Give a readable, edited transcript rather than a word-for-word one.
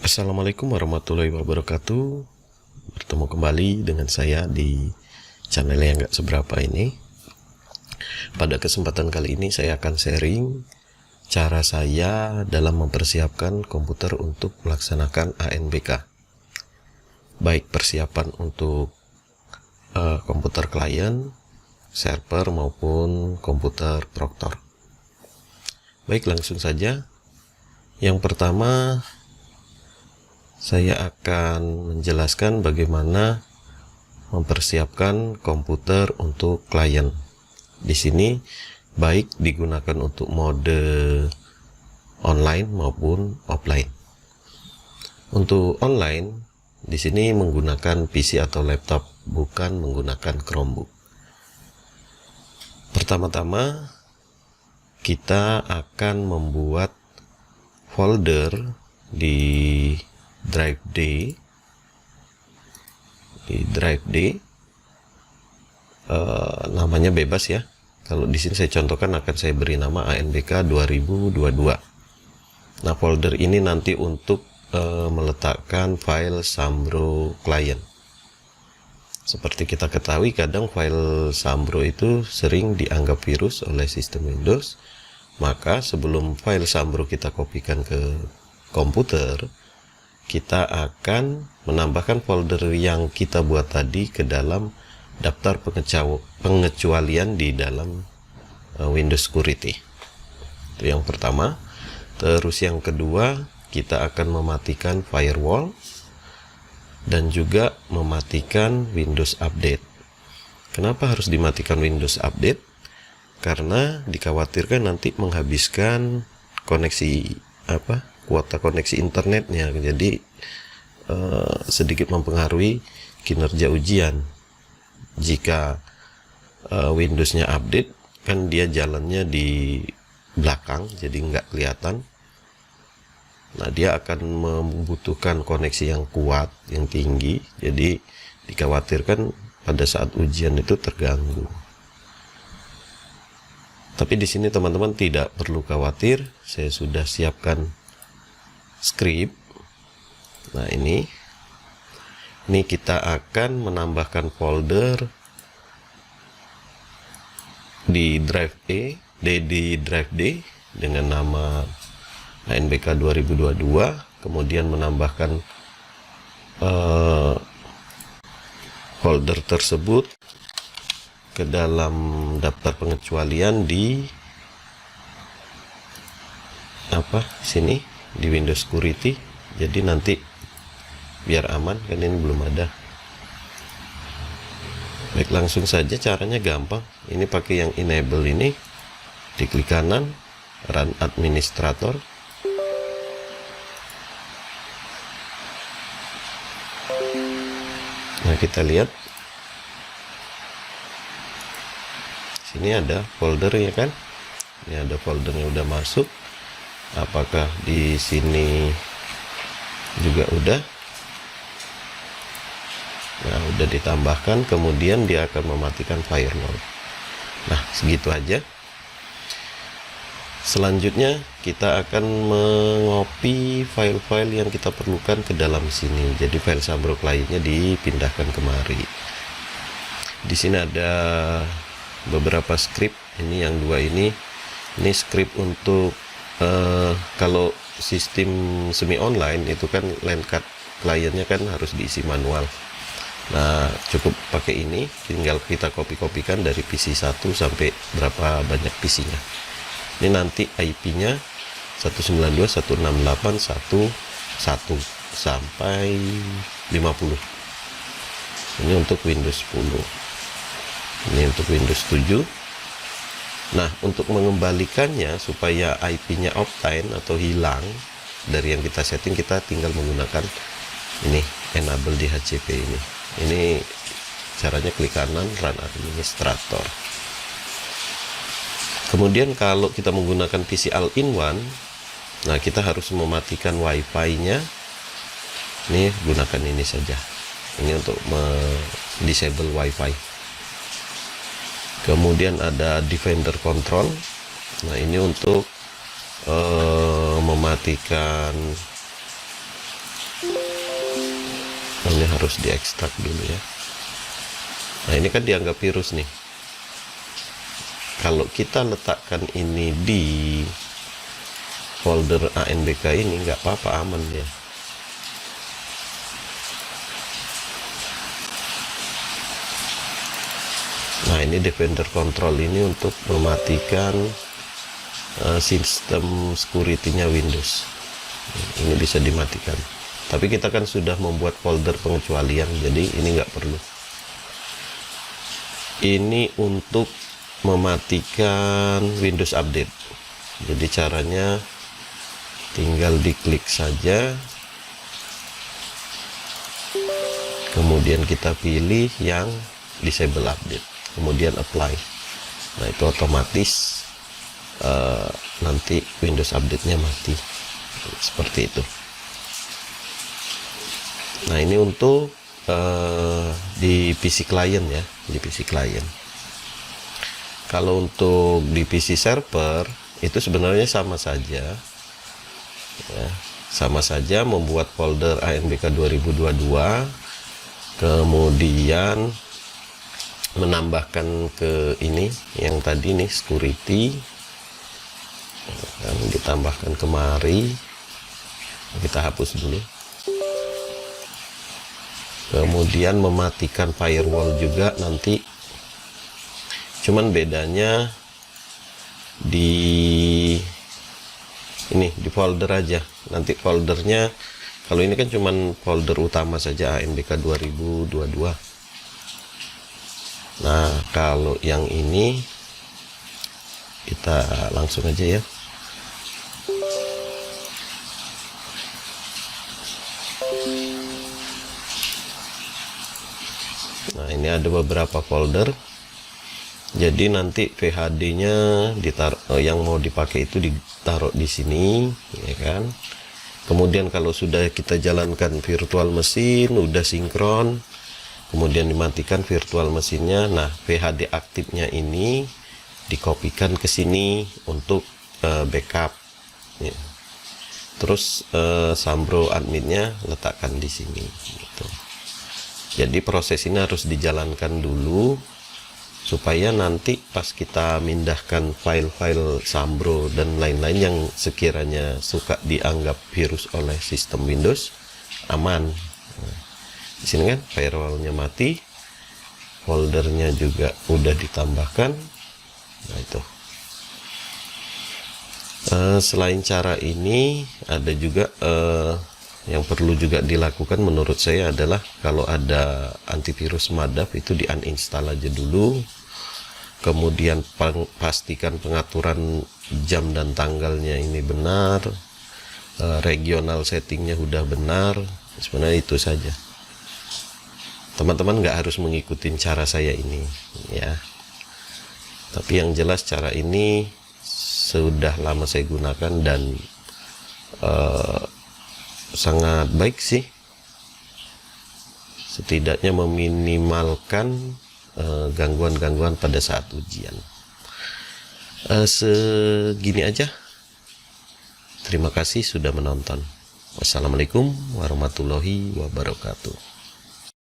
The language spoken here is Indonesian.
Assalamualaikum warahmatullahi wabarakatuh. Bertemu kembali dengan saya di channel yang gak seberapa ini. Pada kesempatan kali ini saya akan sharing cara saya dalam mempersiapkan komputer untuk melaksanakan ANBK. Baik persiapan untuk komputer klien, server maupun komputer proktor. Baik, langsung saja. Yang pertama, saya akan menjelaskan bagaimana mempersiapkan komputer untuk klien. Di sini baik digunakan untuk mode online maupun offline. Untuk online, di sini menggunakan PC atau laptop, bukan menggunakan Chromebook. Pertama-tama, kita akan membuat folder di drive D, namanya bebas ya. Kalau di sini saya contohkan akan saya beri nama ANBK 2022. Nah, folder ini nanti untuk meletakkan file Sambro client. Seperti kita ketahui, kadang file Sambro itu sering dianggap virus oleh sistem Windows. Maka sebelum file Sambro kita kopikan ke komputer, kita akan menambahkan folder yang kita buat tadi ke dalam daftar pengecualian di dalam Windows Security. Itu yang pertama. Terus yang kedua, kita akan mematikan firewall dan juga mematikan Windows Update. Kenapa harus dimatikan Windows Update? Karena dikhawatirkan nanti menghabiskan kuota koneksi internetnya, jadi sedikit mempengaruhi kinerja ujian. Jika Windowsnya update, kan dia jalannya di belakang, jadi nggak kelihatan. Nah, dia akan membutuhkan koneksi yang kuat, yang tinggi, jadi dikhawatirkan pada saat ujian itu terganggu. Tapi di sini teman-teman tidak perlu khawatir, saya sudah siapkan script. Nah, ini kita akan menambahkan folder di drive D dengan nama ANBK 2022, kemudian menambahkan folder tersebut ke dalam daftar pengecualian di sini di Windows Security. Jadi nanti biar aman, kan ini belum ada. Baik, langsung saja, caranya gampang. Ini pakai yang enable ini, diklik kanan, run administrator. Nah, kita lihat sini ada folder ya kan. Ini ada foldernya udah masuk. Apakah di sini juga udah? Nah, udah ditambahkan, kemudian dia akan mematikan firewall. Nah, segitu aja. Selanjutnya kita akan mengopi file-file yang kita perlukan ke dalam sini. Jadi file Sambro client-nya dipindahkan kemari. Di sini ada beberapa script. Ini yang dua ini script untuk kalau sistem semi online itu kan landcard kliennya kan harus diisi manual. Nah, cukup pakai ini, tinggal kita kopikan dari PC 1 sampai berapa banyak PC-nya. Ini nanti IP-nya 192.168.1.1 sampai 50. Ini untuk Windows 10. Ini untuk Windows 7. Nah, untuk mengembalikannya supaya IP-nya offline atau hilang dari yang kita setting, kita tinggal menggunakan ini enable DHCP ini. Ini caranya klik kanan, run administrator. Kemudian kalau kita menggunakan PC all-in-one, nah kita harus mematikan WiFi-nya. Ini gunakan ini saja. Ini untuk disable WiFi. Kemudian ada Defender Control. Nah, ini untuk mematikan ini harus diekstrak dulu ya. Nah ini kan dianggap virus nih. Kalau kita letakkan ini di folder ANBK ini nggak apa-apa, aman ya. Nah ini Defender Control ini untuk mematikan sistem security-nya Windows. Ini bisa dimatikan. Tapi kita kan sudah membuat folder pengecualian, jadi ini nggak perlu. Ini untuk mematikan Windows Update. Jadi caranya tinggal diklik saja, kemudian kita pilih yang disable update, kemudian apply. Nah itu otomatis nanti Windows Update-nya mati, seperti itu. Nah ini untuk di PC client ya, di PC client. Kalau untuk di PC server itu sebenarnya sama saja ya, sama saja membuat folder ANBK 2022, kemudian menambahkan ke ini yang tadi nih security, dan ditambahkan kemari. Kita hapus dulu. Kemudian mematikan firewall juga nanti, cuman bedanya di ini di folder aja. Nanti foldernya, kalau ini kan cuman folder utama saja ANBK 2022. Nah kalau yang ini kita langsung aja ya. Nah ini ada beberapa folder, jadi nanti VHD-nya yang mau dipakai itu ditaruh di sini ya kan. Kemudian kalau sudah kita jalankan virtual mesin, udah sinkron, kemudian dimatikan virtual mesinnya, nah VHD aktifnya ini dikopikan ke sini untuk backup ya. Terus Sambro adminnya letakkan di sini gitu. Jadi proses ini harus dijalankan dulu supaya nanti pas kita mindahkan file-file Sambro dan lain-lain yang sekiranya suka dianggap virus oleh sistem Windows aman. Nah, di sini kan firewallnya mati, foldernya juga udah ditambahkan. Nah itu. Selain cara ini ada juga yang perlu juga dilakukan menurut saya adalah kalau ada antivirus madap itu di uninstall aja dulu, kemudian pastikan pengaturan jam dan tanggalnya ini benar, regional settingnya udah benar. Sebenarnya itu saja, teman-teman nggak harus mengikuti cara saya ini ya, tapi yang jelas cara ini sudah lama saya gunakan dan sangat baik sih, setidaknya meminimalkan gangguan-gangguan pada saat ujian. Segini aja, terima kasih sudah menonton. Wassalamualaikum warahmatullahi wabarakatuh.